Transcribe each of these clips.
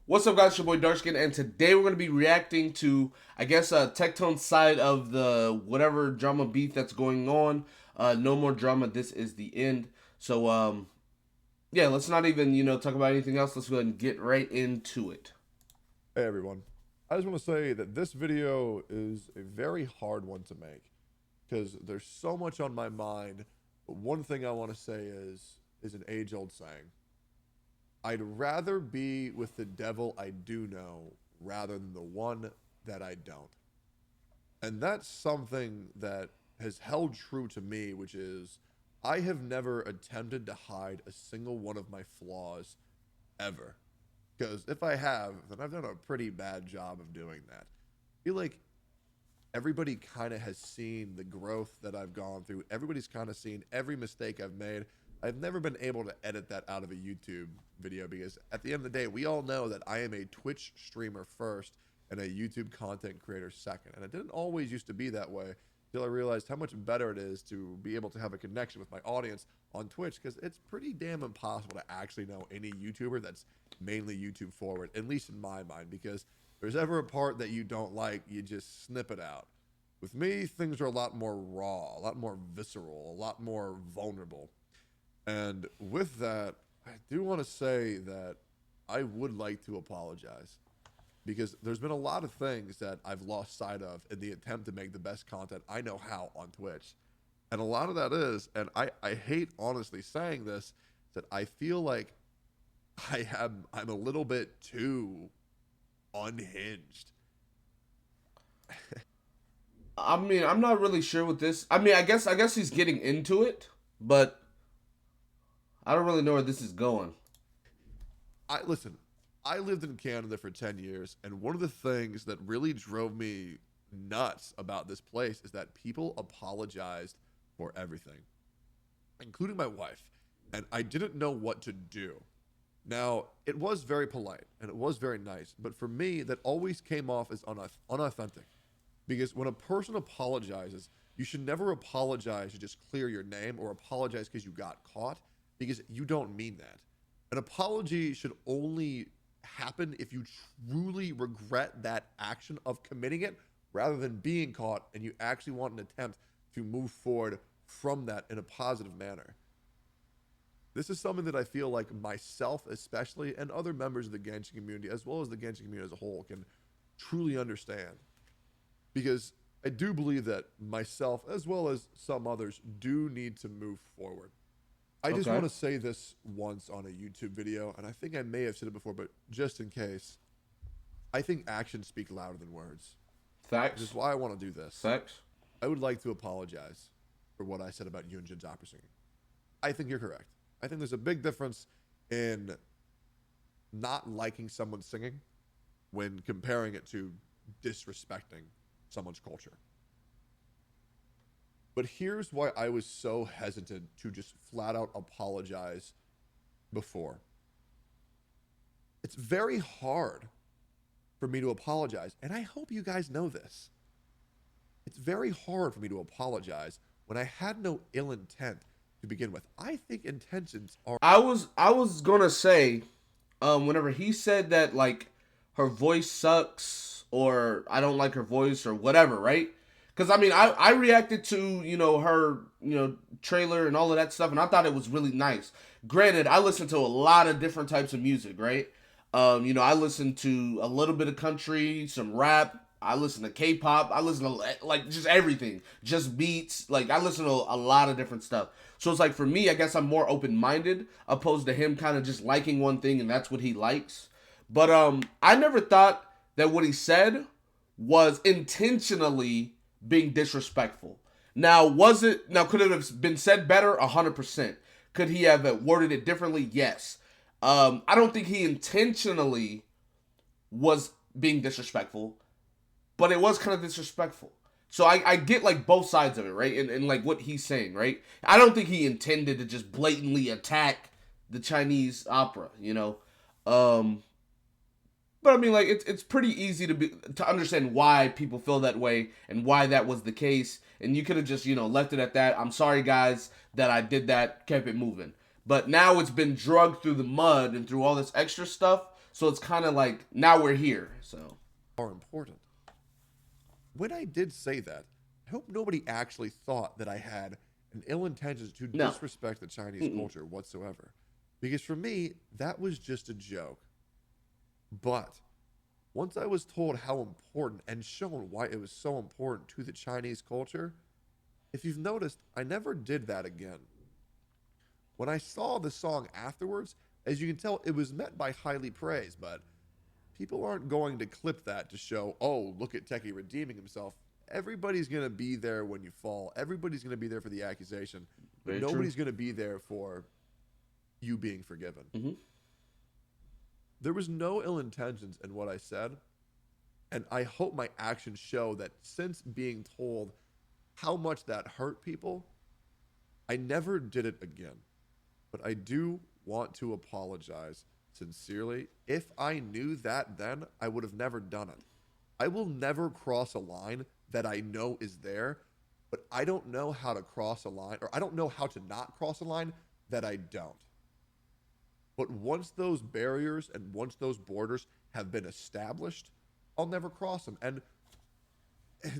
What's up, guys? It's your boy Darkskin, and today we're going to be reacting to, I guess, Tectone's side of the whatever drama beef that's going on. No more drama. This is the end. So, yeah, let's not even, talk about anything else. Let's go ahead and get right into it. Hey everyone, I just want to say that this video is a very hard one to make because there's so much on my mind. But one thing I want to say is an age-old saying. I'd rather be with the devil I do know rather than the one that I don't. And that's something that has held true to me, which is I have never attempted to hide a single one of my flaws ever. Because if I have, then I've done a pretty bad job of doing that. I feel like everybody kind of has seen the growth that I've gone through. Everybody's kind of seen every mistake I've made. I've never been able to edit that out of a YouTube video because at the end of the day, we all know that I am a Twitch streamer first and a YouTube content creator second. And it didn't always used to be that way until I realized how much better it is to be able to have a connection with my audience on Twitch, because it's pretty damn impossible to actually know any YouTuber that's mainly YouTube forward, at least in my mind, because if there's ever a part that you don't like, you just snip it out. With me, things are a lot more raw, a lot more visceral, a lot more vulnerable. And with that, I do want to say that I would like to apologize because there's been a lot of things that I've lost sight of in the attempt to make the best content I know how on Twitch. And a lot of that is, and I hate honestly saying this, that I feel like I'm a little bit too unhinged. I mean, I'm not really sure with this. I mean, I guess he's getting into it, but I don't really know where this is going. I listen, I lived in Canada for 10 years, and one of the things that really drove me nuts about this place is that people apologized for everything, including my wife, and I didn't know what to do. Now, it was very polite and it was very nice, but for me, that always came off as unauthentic. Because when a person apologizes, you should never apologize to just clear your name or apologize because you got caught, because you don't mean that. An apology should only happen if you truly regret that action of committing it rather than being caught and you actually want an attempt to move forward from that in a positive manner. This is something that I feel like myself, especially, and other members of the Genshin community, as well as the Genshin community as a whole, can truly understand. Because I do believe that myself, as well as some others, do need to move forward. I just Okay. want to say this once on a YouTube video, and I think I may have said it before, but just in case, I think actions speak louder than words. Which is Facts. why I want to do this. Facts. I would like to apologize for what I said about Yunjin's opera singing. I think you're correct. I think there's a big difference in not liking someone singing when comparing it to disrespecting someone's culture. But here's why I was so hesitant to just flat out apologize before. It's very hard for me to apologize, and I hope you guys know this. It's very hard for me to apologize when I had no ill intent to begin with. I think intentions are. I was gonna say, whenever he said that, like, her voice sucks or I don't like her voice or whatever, right? Because I mean, I reacted to her trailer and all of that stuff, and I thought it was really nice. Granted, I listen to a lot of different types of music, right? I listen to a little bit of country, some rap. I listen to K-pop. I listen to like just everything, just beats. Like I listen to a lot of different stuff. So it's like for me, I guess I'm more open minded opposed to him kind of just liking one thing and that's what he likes. But I never thought that what he said was intentionally being disrespectful. Now, was it? Now, could it have been said better? 100%. Could he have worded it differently? Yes. I don't think he intentionally was being disrespectful, but it was kind of disrespectful. So I get like both sides of it, right? And like what he's saying, right? I don't think he intended to just blatantly attack the Chinese opera. Um, but I mean, like it's pretty easy to understand why people feel that way and why that was the case. And you could have just left it at that. I'm sorry, guys, that I did that. Kept it moving. But now it's been drugged through the mud and through all this extra stuff. So it's kind of like now we're here. So Are important. When I did say that, I hope nobody actually thought that I had an ill intention to no. disrespect the Chinese Mm-mm. culture whatsoever. Because for me, that was just a joke. But once I was told how important and shown why it was so important to the Chinese culture, if you've noticed, I never did that again. When I saw the song afterwards, as you can tell, it was met by highly praise, but people aren't going to clip that to show, oh, look at Techie redeeming himself. Everybody's going to be there when you fall. Everybody's going to be there for the accusation, but Very nobody's true. going to be there for you being forgiven. Mm-hmm. There was no ill intentions in what I said, and I hope my actions show that since being told how much that hurt people, I never did it again. But I do want to apologize sincerely. If I knew that then, I would have never done it. I will never cross a line that I know is there, but I don't know how to cross a line, or I don't know how to not cross a line that I don't. But once those barriers and once those borders have been established, I'll never cross them. And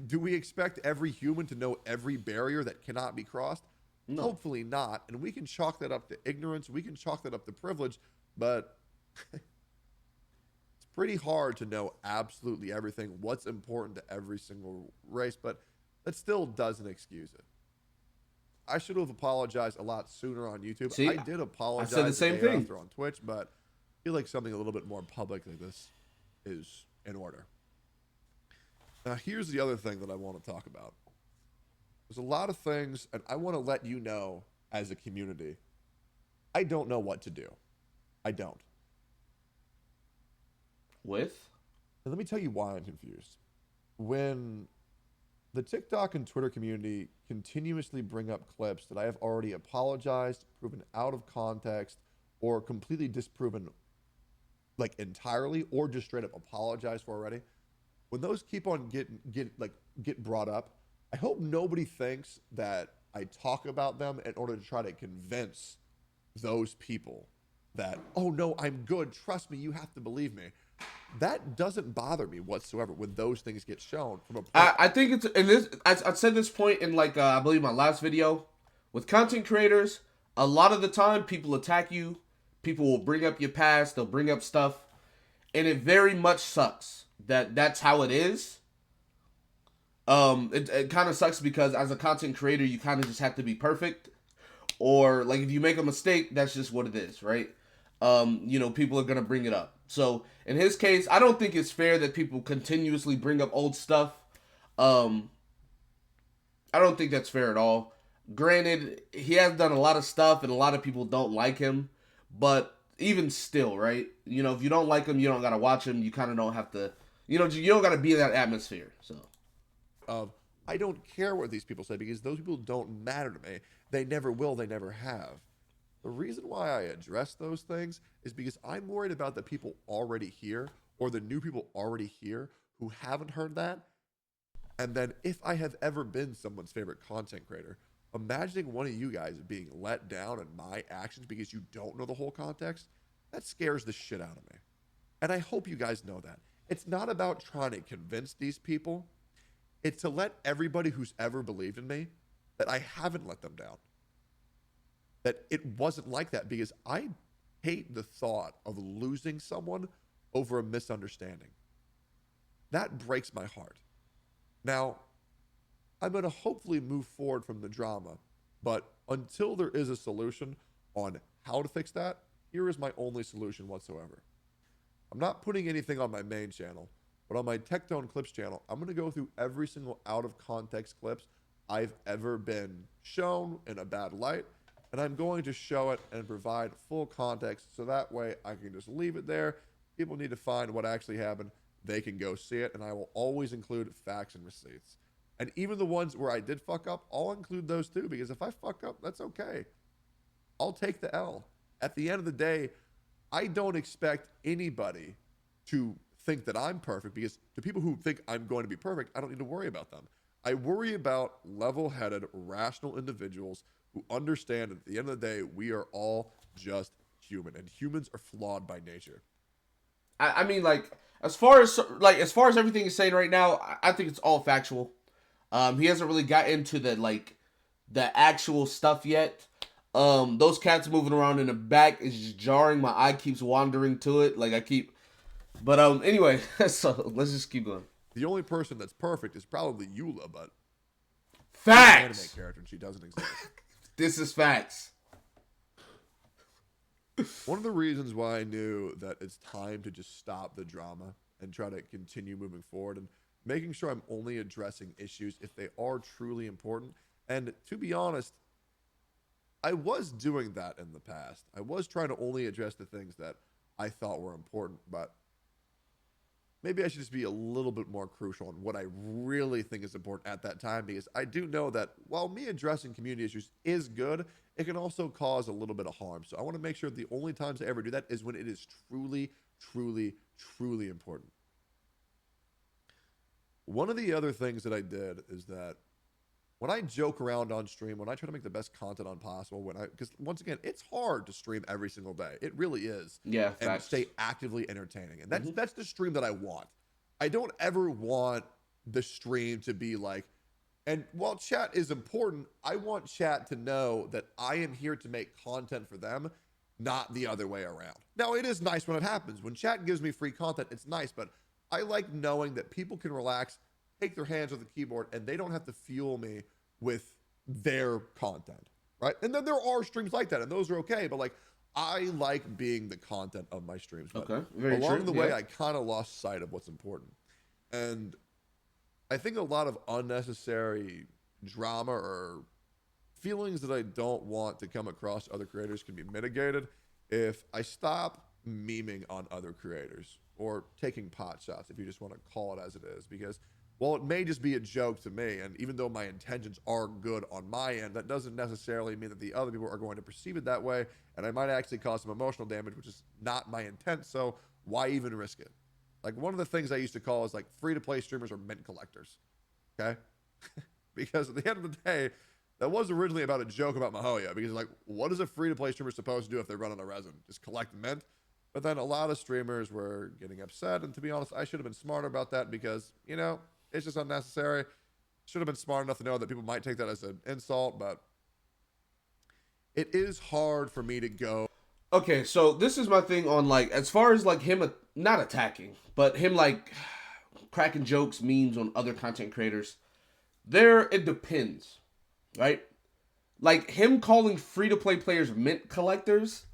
do we expect every human to know every barrier that cannot be crossed? No. Hopefully not. And we can chalk that up to ignorance. We can chalk that up to privilege. But it's pretty hard to know absolutely everything, what's important to every single race. But that still doesn't excuse it. I should have apologized a lot sooner on YouTube. See, I did apologize I said the same day thing. after on Twitch, but I feel like something a little bit more public like this is in order. Now, here's the other thing that I want to talk about. There's a lot of things, and I want to let you know as a community, I don't know what to do. I don't. With? And let me tell you why I'm confused. When the TikTok and Twitter community continuously bring up clips that I have already apologized, proven out of context, or completely disproven like entirely, or just straight up apologized for already, when those keep on get brought up, I hope nobody thinks that I talk about them in order to try to convince those people that, oh no, I'm good. Trust me, you have to believe me. That doesn't bother me whatsoever when those things get shown from a point. I think it's in this. I said this point in like I believe my last video. With content creators, a lot of the time people attack you. People will bring up your past. They'll bring up stuff, and it very much sucks that that's how it is. It kind of sucks because as a content creator, you kind of just have to be perfect, or like if you make a mistake, that's just what it is, right? People are gonna bring it up. So in his case, I don't think it's fair that people continuously bring up old stuff. I don't think that's fair at all. Granted, he has done a lot of stuff, and a lot of people don't like him, but even still, right? If you don't like him, you don't gotta watch him. You kind of don't have to. You don't gotta be in that atmosphere. So. I don't care what these people say because those people don't matter to me. They never will. They never have. The reason why I address those things is because I'm worried about the people already here or the new people already here who haven't heard that. And then if I have ever been someone's favorite content creator, imagining one of you guys being let down in my actions because you don't know the whole context, that scares the shit out of me. And I hope you guys know that. It's not about trying to convince these people. It's to let everybody who's ever believed in me that I haven't let them down. That it wasn't like that because I hate the thought of losing someone over a misunderstanding. That breaks my heart. Now, I'm going to hopefully move forward from the drama, but until there is a solution on how to fix that, here is my only solution whatsoever. I'm not putting anything on my main channel, but on my Tectone Clips channel, I'm going to go through every single out of context clips I've ever been shown in a bad light, and I'm going to show it and provide full context so that way I can just leave it there. People need to find what actually happened. They can go see it, and I will always include facts and receipts. And even the ones where I did fuck up, I'll include those too, because if I fuck up, that's okay. I'll take the L. At the end of the day, I don't expect anybody to think that I'm perfect, because to people who think I'm going to be perfect, I don't need to worry about them. I worry about level-headed, rational individuals who understand at the end of the day, we are all just human, and humans are flawed by nature. I mean, like as far as everything he's saying right now, I think it's all factual. He hasn't really got into the actual stuff yet. Those cats moving around in the back is just jarring. My eye keeps wandering to it. Like I keep, but anyway, so let's just keep going. The only person that's perfect is probably Eula, but Facts. She's an anime character and she doesn't exist. This is facts. One of the reasons why I knew that it's time to just stop the drama and try to continue moving forward and making sure I'm only addressing issues if they are truly important. And to be honest, I was doing that in the past. I was trying to only address the things that I thought were important, but maybe I should just be a little bit more crucial on what I really think is important at that time, because I do know that while me addressing community issues is good, it can also cause a little bit of harm. So I want to make sure the only times I ever do that is when it is truly, truly, truly important. One of the other things that I did is that when I joke around on stream, when I try to make the best content on possible, because once again, it's hard to stream every single day. It really is. Yeah, and facts. stay actively entertaining. And that's the stream that I want. I don't ever want the stream to be like, and while chat is important, I want chat to know that I am here to make content for them, not the other way around. Now, it is nice when it happens. When chat gives me free content, it's nice, but I like knowing that people can relax, take their hands off the keyboard, and they don't have to fuel me with their content, right? And then there are streams like that, and those are okay, but like, I like being the content of my streams. But okay, very along true. the way, I kind of lost sight of what's important. And I think a lot of unnecessary drama or feelings that I don't want to come across other creators can be mitigated if I stop memeing on other creators or taking pot shots, if you just want to call it as it is. Because while it may just be a joke to me, and even though my intentions are good on my end, that doesn't necessarily mean that the other people are going to perceive it that way, and I might actually cause some emotional damage, which is not my intent, so why even risk it? Like, one of the things I used to call is like free-to-play streamers are mint collectors, okay? Because at the end of the day, that was originally about a joke about Mahoya, because like, what is a free-to-play streamer supposed to do if they run on a resin? Just collect mint? But then a lot of streamers were getting upset, and to be honest, I should have been smarter about that because, you know, it's just unnecessary. Should have been smart enough to know that people might take that as an insult, but it is hard for me to go. Okay, so this is my thing on like, as far as like him not attacking, but him like cracking jokes, memes on other content creators. It depends, right? Like him calling free-to-play players mint collectors,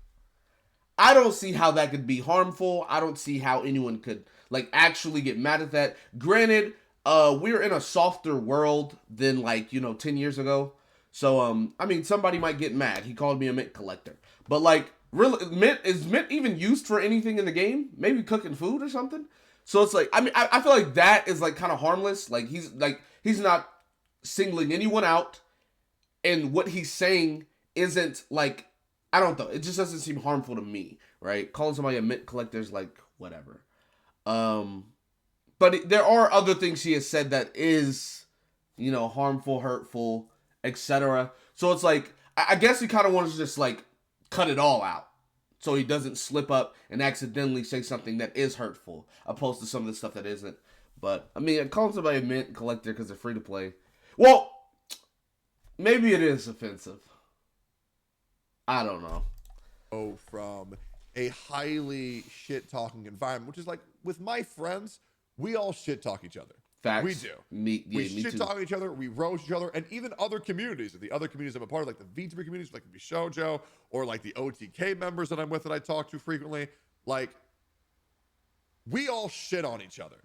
I don't see how that could be harmful. I don't see how anyone could like actually get mad at that. Granted, we're in a softer world than like, 10 years ago. So, I mean, somebody might get mad. He called me a mint collector. But like, really, is mint even used for anything in the game? Maybe cooking food or something? So it's like, I mean, I feel like that is like kind of harmless. Like he's not singling anyone out. And what he's saying isn't like, I don't know. It just doesn't seem harmful to me, right? Calling somebody a mint collector is like, whatever. But there are other things he has said that is, harmful, hurtful, etc. So it's like, I guess he kind of wants to just like cut it all out, so he doesn't slip up and accidentally say something that is hurtful, opposed to some of the stuff that isn't. But I mean, calling somebody a mint collector because they're free to play, well, maybe it is offensive. I don't know. From a highly shit-talking environment, which is like, with my friends, we all shit-talk each other. Facts. We do. Me shit-talk each other, we roast each other, and even other communities. The other communities I'm a part of, like the VTuber communities, like the Shoujo, or like the OTK members that I'm with that I talk to frequently, like, we all shit on each other.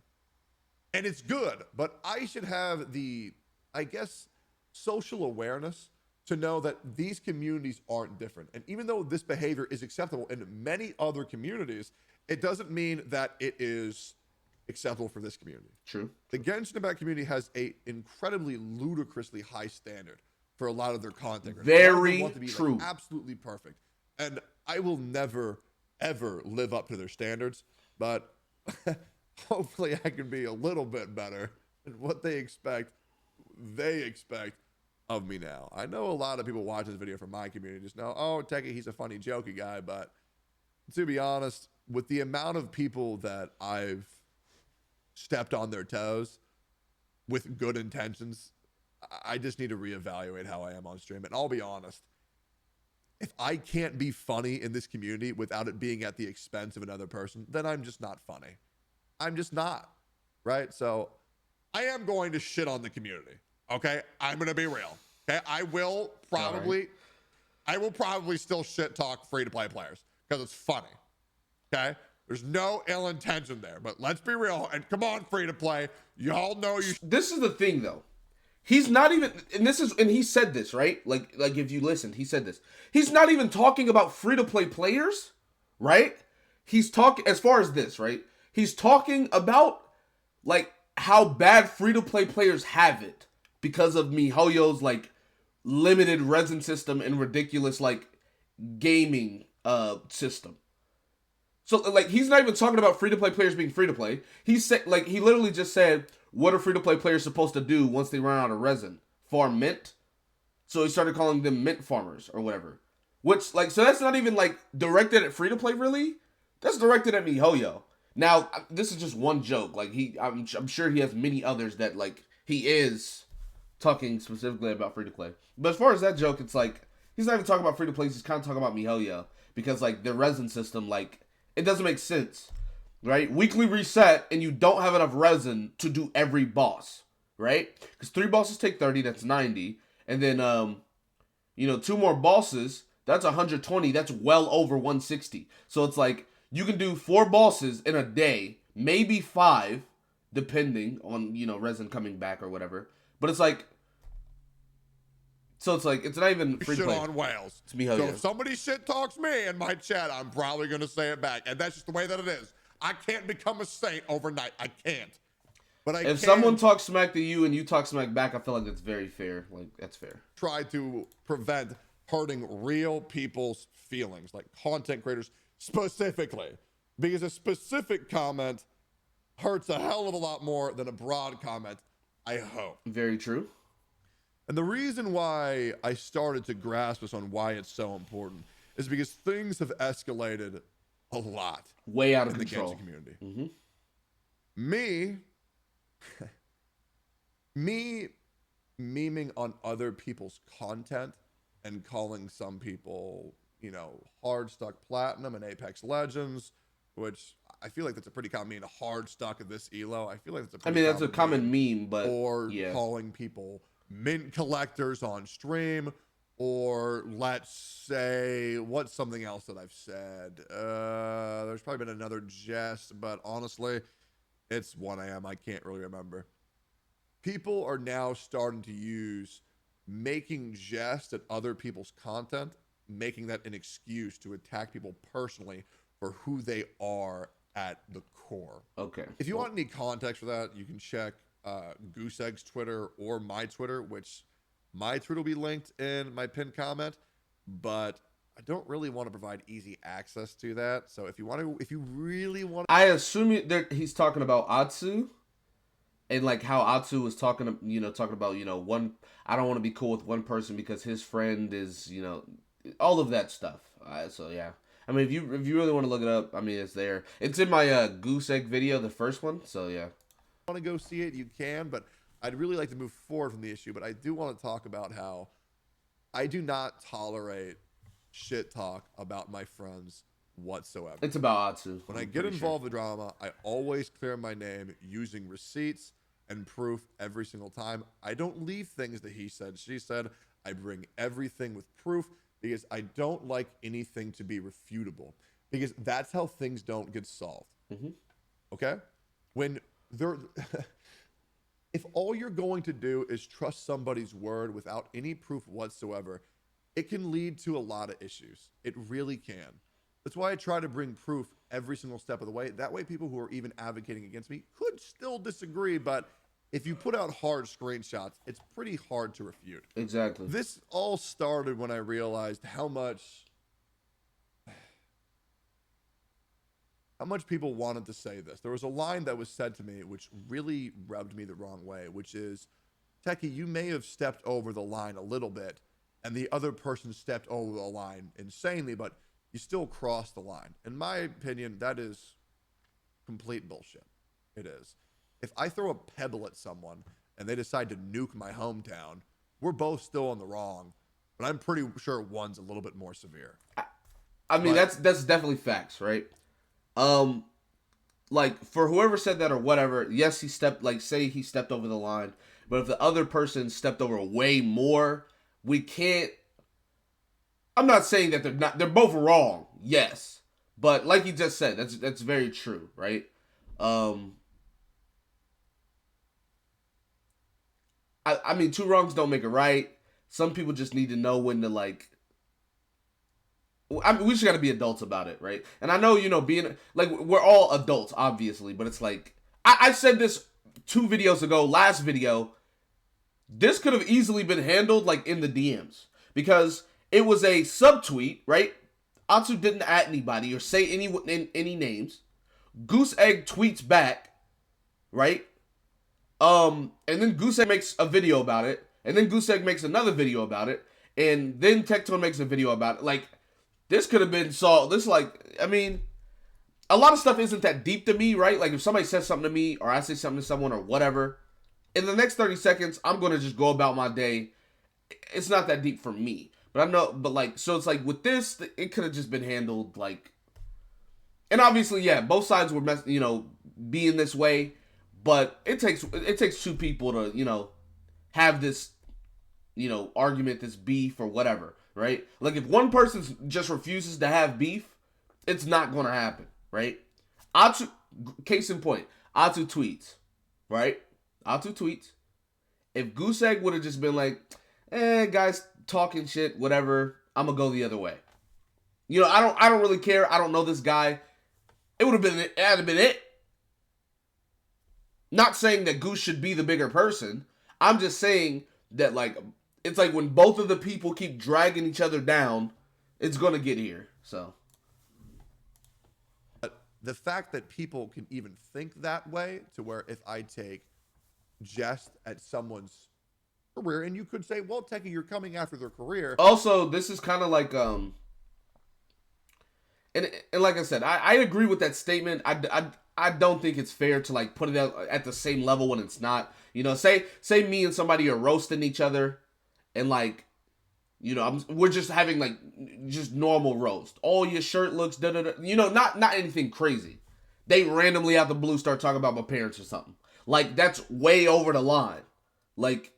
And it's good, but I should have the, I guess, social awareness to know that these communities aren't different. And even though this behavior is acceptable in many other communities, it doesn't mean that it is acceptable for this community. True. The Genshin Impact community has a incredibly ludicrously high standard for a lot of their content. Very want to be true. Like, absolutely perfect. And I will never, ever live up to their standards, but hopefully I can be a little bit better than what they expect of me now. I know a lot of people watch this video from my community just know, oh, Techie, he's a funny, jokey guy, but to be honest, with the amount of people that I've stepped on their toes with good intentions, I just need to reevaluate how I am on stream. And I'll be honest, if I can't be funny in this community without it being at the expense of another person, then I'm just not funny. I'm just not, right? So I am going to shit on the community, okay? I'm going to be real, okay? I will probably still shit talk free-to-play players because it's funny, okay? There's no ill intention there, but let's be real. And come on, free-to-play, y'all know you. This is the thing, though. He's not even, and he said this, right? Like if you listened, he said this. He's not even talking about free-to-play players, right? He's talking, as far as this, right? He's talking about, like, how bad free-to-play players have it because of MiHoYo's, like, limited resin system and ridiculous, like, gaming system. So, like, he's not even talking about free-to-play players being free-to-play. He said, like, he literally just said, what are free-to-play players supposed to do once they run out of resin? Farm mint? So he started calling them mint farmers or whatever. Which, like, so that's not even, like, directed at free-to-play, really? That's directed at MiHoYo. Now, this is just one joke. Like, I'm sure he has many others that, like, he is talking specifically about free-to-play. But as far as that joke, it's like, he's not even talking about free-to-play. He's kind of talking about MiHoYo. Because, like, the resin system, like, it doesn't make sense, right? Weekly reset, and you don't have enough resin to do every boss, right? Because 3 bosses take 30, that's 90. And then, 2 more bosses, that's 120. That's well over 160. So it's like, you can do 4 bosses in a day, maybe 5, depending on, resin coming back or whatever. But it's like, so it's like, it's not even free to play. Shit on whales. It's MiHoYo. So if somebody shit talks me in my chat, I'm probably going to say it back. And that's just the way that it is. I can't become a saint overnight. I can't. But if someone talks smack to you and you talk smack back, I feel like that's very fair. Like, that's fair. Try to prevent hurting real people's feelings, like content creators specifically. Because a specific comment hurts a hell of a lot more than a broad comment, I hope. Very true. And the reason why I started to grasp this on why it's so important is because things have escalated a lot. Way out of in control. The Genshin community. Mm-hmm. Me memeing on other people's content and calling some people, hard stuck platinum and Apex Legends, which I feel like that's a pretty common meme. Hard stuck at this elo. I feel like that's a pretty that's a common meme, but or yeah. Calling people mint collectors on stream, or let's say, what's something else that I've said? There's probably been another jest, but honestly, it's 1 a.m. I can't really remember. People are now starting to use making jest at other people's content, making that an excuse to attack people personally for who they are at the core. Okay. If you want any context for that, you can check Goose Egg's Twitter or my Twitter, which my Twitter will be linked in my pinned comment, but I don't really want to provide easy access to that. So if you really want to, I assume he's talking about Atsu, and like how Atsu was talking about, one, I don't want to be cool with one person because his friend is, all of that stuff. So yeah. I mean, if you really want to look it up, I mean, it's there. It's in my Goose Egg video, the first one. So yeah. Want to go see it, you can, but I'd really like to move forward from the issue. But I do want to talk about how I do not tolerate shit talk about my friends whatsoever. It's about Atsu. When I get involved in drama, I always clear my name using receipts and proof every single time. I don't leave things that he said, she said. I bring everything with proof because I don't like anything to be refutable, because that's how things don't get solved. Okay? When if all you're going to do is trust somebody's word without any proof whatsoever, it can lead to a lot of issues. It really can. That's why I try to bring proof every single step of the way. That way people who are even advocating against me could still disagree, but if you put out hard screenshots, it's pretty hard to refute. Exactly. This all started when I realized how much people wanted to say this. There was a line that was said to me which really rubbed me the wrong way, which is, Techie, you may have stepped over the line a little bit, and the other person stepped over the line insanely, but you still cross the line. In my opinion, that is complete bullshit. It is. If I throw a pebble at someone and they decide to nuke my hometown, we're both still on the wrong, but I'm pretty sure one's a little bit more severe. I mean, that's definitely facts, right? Like for whoever said that or whatever, yes, say he stepped over the line, but if the other person stepped over way more, we can't. I'm not saying that they're both wrong, yes, but like you just said, that's very true, right? I mean, two wrongs don't make a right. Some people just need to know when to like. I mean, we just got to be adults about it, right? And I know, being like we're all adults, obviously, but it's like I said this 2 videos ago. Last video, this could have easily been handled like in the DMs because it was a subtweet, right? Atsu didn't at anybody or say any names. Goose Egg tweets back, right? And then Goose Egg makes a video about it, and then Goose Egg makes another video about it, and then Tectone makes a video about it. Like, this could have been solved. I mean, a lot of stuff isn't that deep to me, right? Like, if somebody says something to me, or I say something to someone, or whatever, in the next 30 seconds, I'm going to just go about my day. It's not that deep for me. But I know, so it's like, with this, it could have just been handled, like, and obviously, yeah, both sides were, being this way, but it takes two people to, have this, argument, this beef or whatever, right? Like if one person just refuses to have beef, it's not going to happen, right? Atsu, case in point, Atsu tweets, right? Atsu tweets. If Goose Egg would have just been like, guys talking shit, whatever, I'm gonna go the other way. I don't really care. I don't know this guy. It would have been it. That'd have been it. Not saying that Goose should be the bigger person. I'm just saying that, like, it's like when both of the people keep dragging each other down, it's going to get here. So. But the fact that people can even think that way, to where if I take jest at someone's career, and you could say, well, Techie, you're coming after their career. Also, this is kind of like, and like I said, I agree with that statement. I don't think it's fair to like put it at the same level when it's not. Say me and somebody are roasting each other, and like, we're just having like just normal roast. Oh, your shirt looks da da da. Not anything crazy. They randomly out the blue start talking about my parents or something. Like that's way over the line. Like,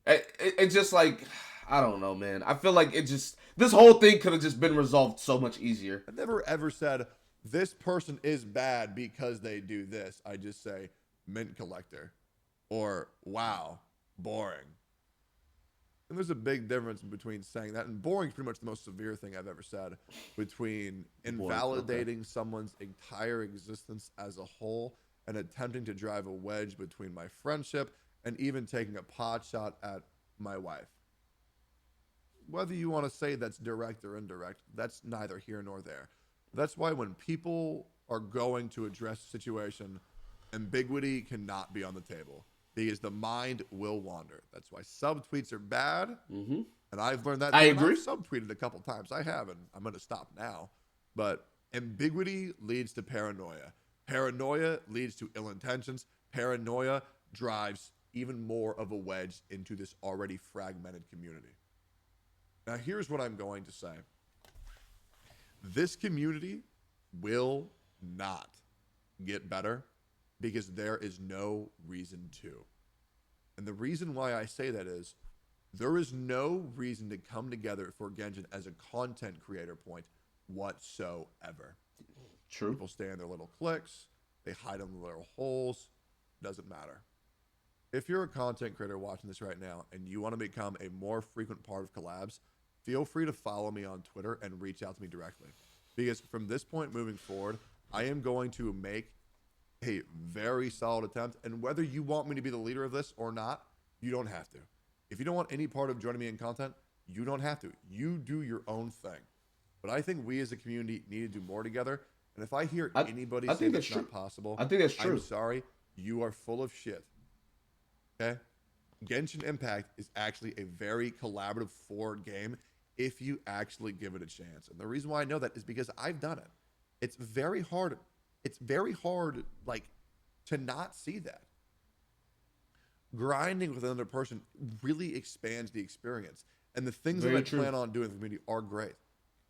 it's just like, I don't know, man. I feel like this whole thing could have just been resolved so much easier. I never ever said this person is bad because they do this. I just say mint collector or wow, boring. And there's a big difference between saying that, and boring is pretty much the most severe thing I've ever said, between invalidating someone's entire existence as a whole and attempting to drive a wedge between my friendship and even taking a pot shot at my wife. Whether you want to say that's direct or indirect, that's neither here nor there. That's why when people are going to address a situation, ambiguity cannot be on the table because the mind will wander. That's why subtweets are bad. Mm-hmm. And I've learned that. I agree. I've subtweeted a couple times. I have, and I'm going to stop now. But ambiguity leads to paranoia. Paranoia leads to ill intentions. Paranoia drives even more of a wedge into this already fragmented community. Now, here's what I'm going to say. This community will not get better because there is no reason to. And the reason why I say that is there is no reason to come together for Genshin as a content creator point whatsoever. True. People stay in their little cliques. They hide in their little holes. Doesn't matter. If you're a content creator watching this right now and you want to become a more frequent part of collabs, feel free to follow me on Twitter and reach out to me directly. Because from this point moving forward, I am going to make a very solid attempt. And whether you want me to be the leader of this or not, you don't have to. If you don't want any part of joining me in content, you don't have to. You do your own thing. But I think we as a community need to do more together. And if I hear anybody say that's not possible, I think that's true. I'm sorry. You are full of shit. Okay? Genshin Impact is actually a very collaborative forward game. if you actually give it a chance. And the reason why I know that is because I've done it. It's very hard. It's very hard, like, to not see that. Grinding with another person really expands the experience. And the things that I plan on doing in the community are great.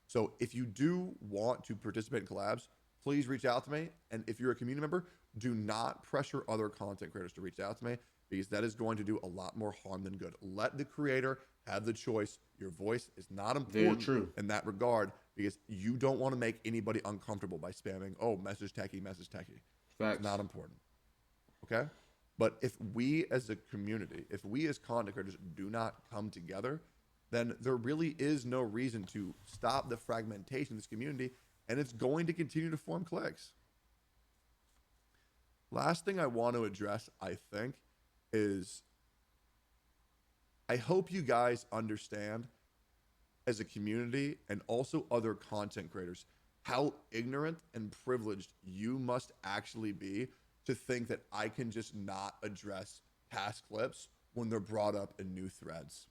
So if you do want to participate in collabs, please reach out to me. And if you're a community member, do not pressure other content creators to reach out to me, because that is going to do a lot more harm than good. Let the creator have the choice. Your voice is not important in that regard, because you don't want to make anybody uncomfortable by spamming, oh, message techie, message techie. Facts. It's not important. Okay? But if we as a community, if we as content creators do not come together, then there really is no reason to stop the fragmentation of this community, and it's going to continue to form cliques. Last thing I want to address, I think, is I hope you guys understand as a community, and also other content creators, how ignorant and privileged you must actually be to think that I can just not address past clips when they're brought up in new threads.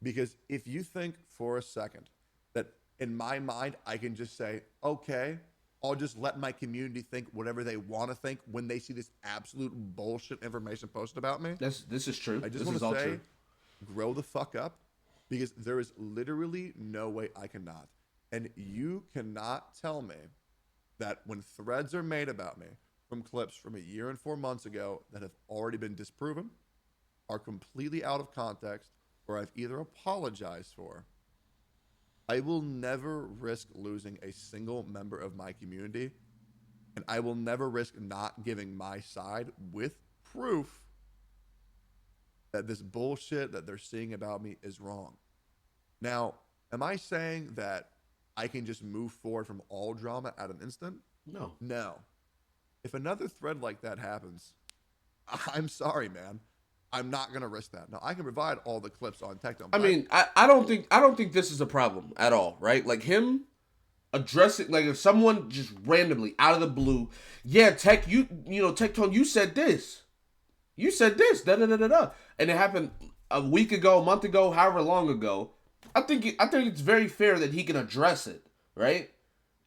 Because if you think for a second that in my mind, I can just say, okay, I'll just let my community think whatever they want to think when they see this absolute bullshit information posted about me. This is true. I just want to say, grow the fuck up, because there is literally no way I cannot. And you cannot tell me that when threads are made about me from clips from a year and 4 months ago that have already been disproven, are completely out of context, or I've either apologized for, I will never risk losing a single member of my community, and I will never risk not giving my side with proof that this bullshit that they're seeing about me is wrong. Now, am I saying that I can just move forward from all drama at an instant? No. No. If another thread like that happens, I'm sorry, man. I'm not gonna risk that. Now I can provide all the clips on Tectone. I mean, I don't think this is a problem at all, right? Like him addressing, like if someone just randomly out of the blue, yeah, Tectone, you said this, da da da da da, and it happened a week ago, a month ago, however long ago. I think it's very fair that he can address it, right?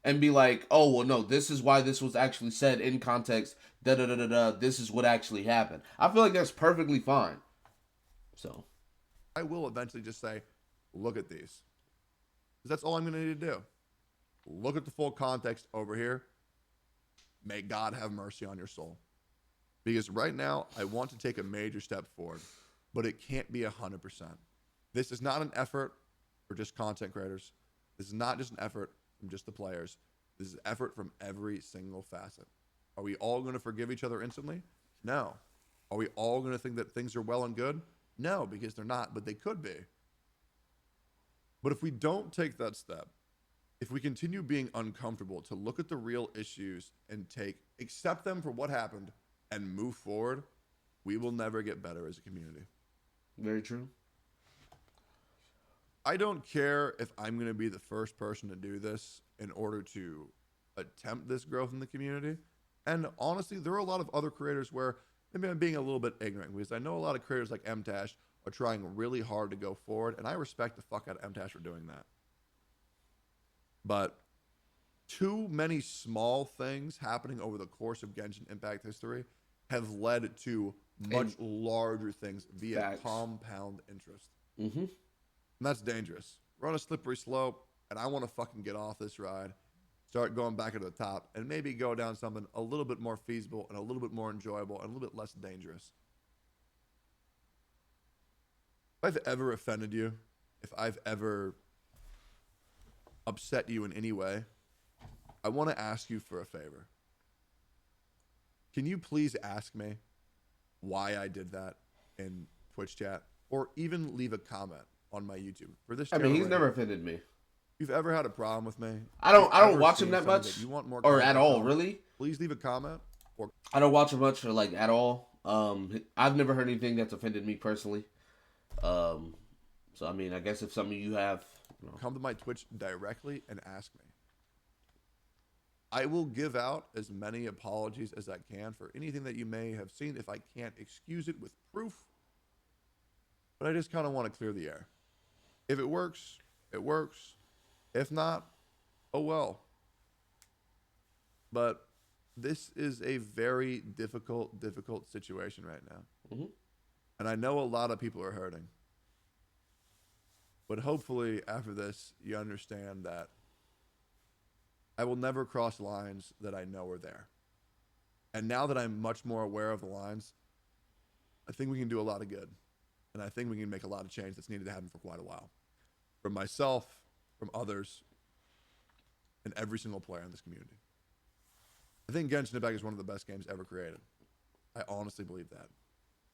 And be like, oh, well, no, this is why this was actually said in context, da-da-da-da-da, this is what actually happened. I feel like that's perfectly fine. So. I will eventually just say, look at these. Because that's all I'm going to need to do. Look at the full context over here. May God have mercy on your soul. Because right now, I want to take a major step forward, but it can't be 100%. This is not an effort for just content creators. This is not just an effort from just the players. This is effort from every single facet. Are we all going to forgive each other instantly? No. Are we all going to think that things are well and good? No, because they're not, but they could be. But if we don't take that step, if we continue being uncomfortable to look at the real issues and accept them for what happened and move forward, we will never get better as a community. Very true. I don't care if I'm going to be the first person to do this in order to attempt this growth in the community. And honestly, there are a lot of other creators where maybe I'm being a little bit ignorant, because I know a lot of creators like MTash are trying really hard to go forward, and I respect the fuck out of MTash for doing that. But too many small things happening over the course of Genshin Impact history have led to much larger things via compound interest. Mm-hmm. And that's dangerous. We're on a slippery slope, and I want to fucking get off this ride, start going back to the top, and maybe go down something a little bit more feasible and a little bit more enjoyable and a little bit less dangerous. If I've ever offended you, if I've ever upset you in any way, I want to ask you for a favor. Can you please ask me why I did that in Twitch chat, or even leave a comment on my YouTube for this channel? I mean, he's never offended me. If you've ever had a problem with me, I don't watch him that much, you want more or at all, on, really. Please leave a comment. Or I don't watch him much, or like at all. I've never heard anything that's offended me personally. So I mean, I guess if some of you have, come to my Twitch directly and ask me. I will give out as many apologies as I can for anything that you may have seen if I can't excuse it with proof. But I just kind of want to clear the air. If it works, it works. If not, oh well. But this is a very difficult situation right now. Mm-hmm. And I know a lot of people are hurting. But hopefully, after this, you understand that I will never cross lines that I know are there. And now that I'm much more aware of the lines, I think we can do a lot of good. And I think we can make a lot of change that's needed to happen for quite a while. From myself, from others, and every single player in this community. I think Genshin Impact is one of the best games ever created. I honestly believe that.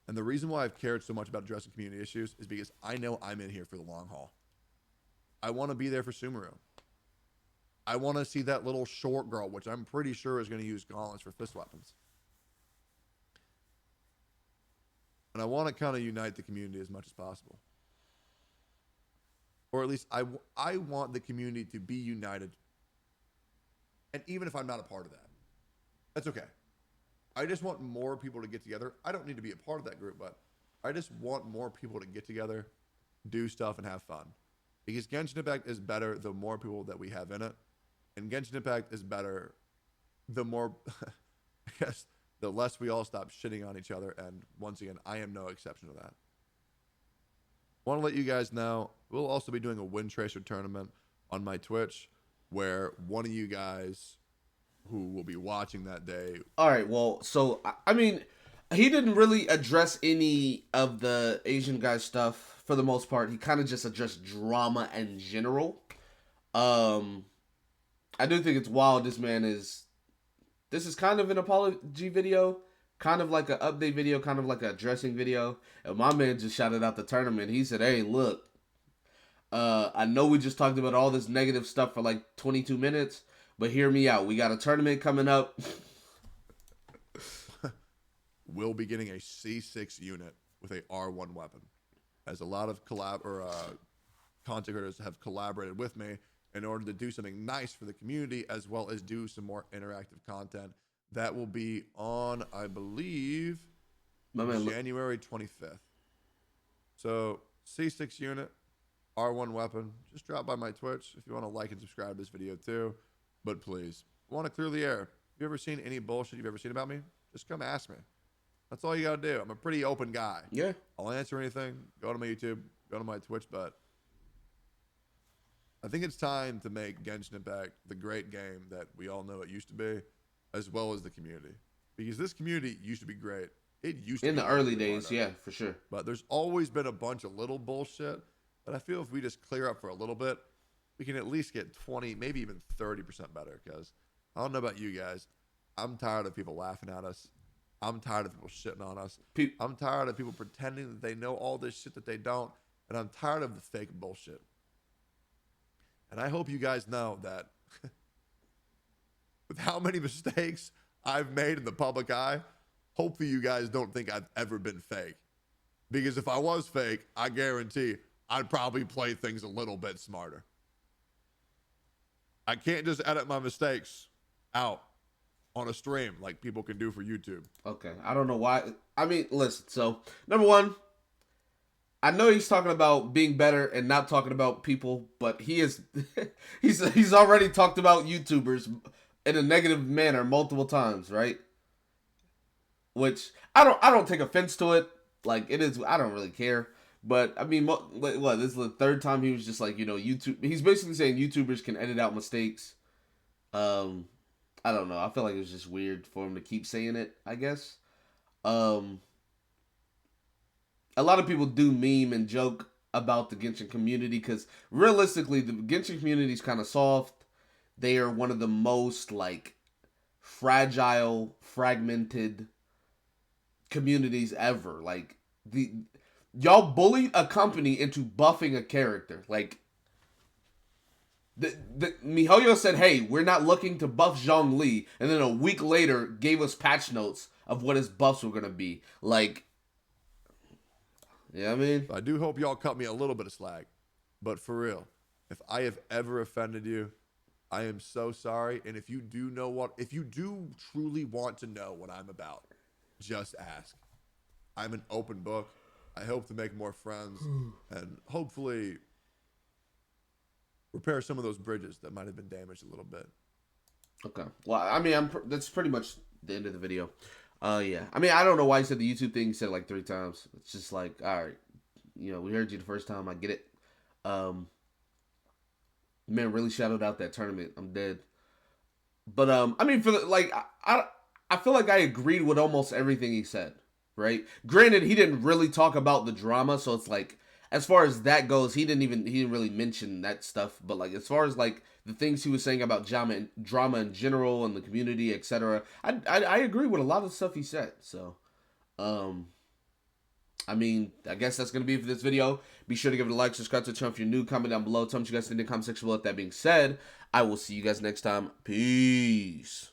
And the reason why I've cared so much about addressing community issues is because I know I'm in here for the long haul. I want to be there for Sumeru. I want to see that little short girl, which I'm pretty sure is going to use gauntlets for fist weapons. And I want to kind of unite the community as much as possible. Or at least I want the community to be united. And even if I'm not a part of that, that's okay. I just want more people to get together. I don't need to be a part of that group, but I just want more people to get together, do stuff, and have fun. Because Genshin Impact is better the more people that we have in it. And Genshin Impact is better the more, I guess, the less we all stop shitting on each other. And once again, I am no exception to that. Want to let you guys know, we'll also be doing a Wind Tracer tournament on my Twitch where one of you guys who will be watching that day. All right, well, so I mean, he didn't really address any of the AsianGuy stuff for the most part. He kind of just addressed drama in general. I do think it's wild. This is kind of an apology video, kind of like an update video, kind of like a addressing video. And my man just shouted out the tournament. He said, "Hey, look, I know we just talked about all this negative stuff for like 22 minutes, but hear me out. We got a tournament coming up." We'll be getting a C6 unit with a R1 weapon, as a lot of content creators have collaborated with me in order to do something nice for the community, as well as do some more interactive content. That will be on, I believe, January 25th. So, C6 unit, R1 weapon. Just drop by my Twitch if you want to like and subscribe to this video too. But please, I want to clear the air. Have you ever seen any bullshit you've ever seen about me? Just come ask me. That's all you got to do. I'm a pretty open guy. Yeah. I'll answer anything. Go to my YouTube, go to my Twitch, but I think it's time to make Genshin Impact the great game that we all know it used to be, as well as the community. Because this community used to be great. It used to in be the early days, yeah, for sure. But there's always been a bunch of little bullshit that I feel if we just clear up for a little bit, we can at least get 20, maybe even 30% better. Because I don't know about you guys. I'm tired of people laughing at us. I'm tired of people shitting on us. I'm tired of people pretending that they know all this shit that they don't. And I'm tired of the fake bullshit. And I hope you guys know that with how many mistakes I've made in the public eye, hopefully you guys don't think I've ever been fake. Because if I was fake, I guarantee I'd probably play things a little bit smarter. I can't just edit my mistakes out on a stream like people can do for YouTube. Okay, I don't know why. I mean, listen, so, number one, I know he's talking about being better and not talking about people, but he is he's already talked about YouTubers in a negative manner multiple times, right? Which I don't take offense to it. Like, it is, I don't really care. But I mean, what, this is the third time he was just like, YouTube. He's basically saying YouTubers can edit out mistakes. I don't know. I feel like it was just weird for him to keep saying it, I guess. A lot of people do meme and joke about the Genshin community because realistically, the Genshin community is kind of soft. They are one of the most, like, fragile, fragmented communities ever. Like, y'all bullied a company into buffing a character. Like, MiHoYo said, "Hey, we're not looking to buff Zhongli," and then a week later gave us patch notes of what his buffs were gonna be. Like, yeah, I mean, I do hope y'all cut me a little bit of slack, but for real, if I have ever offended you, I am so sorry. And if you do truly want to know what I'm about, just ask. I'm an open book. I hope to make more friends, and hopefully repair some of those bridges that might have been damaged a little bit. Okay. Well, I mean, that's pretty much the end of the video. Yeah. I mean, I don't know why he said the YouTube thing. He said it like 3 times. It's just like, all right, you know, we heard you the first time. I get it. Man, really shouted out that tournament. I'm dead. But I mean, for the, like, I feel like I agreed with almost everything he said. Right. Granted, he didn't really talk about the drama, so it's like, as far as that goes, he didn't really mention that stuff. But like, as far as like the things he was saying about drama in general and the community, etc., I agree with a lot of the stuff he said. So, I mean, I guess that's gonna be it for this video. Be sure to give it a like, subscribe to the channel if you're new, comment down below, tell me what you guys think in the comment section below. With that being said, I will see you guys next time. Peace.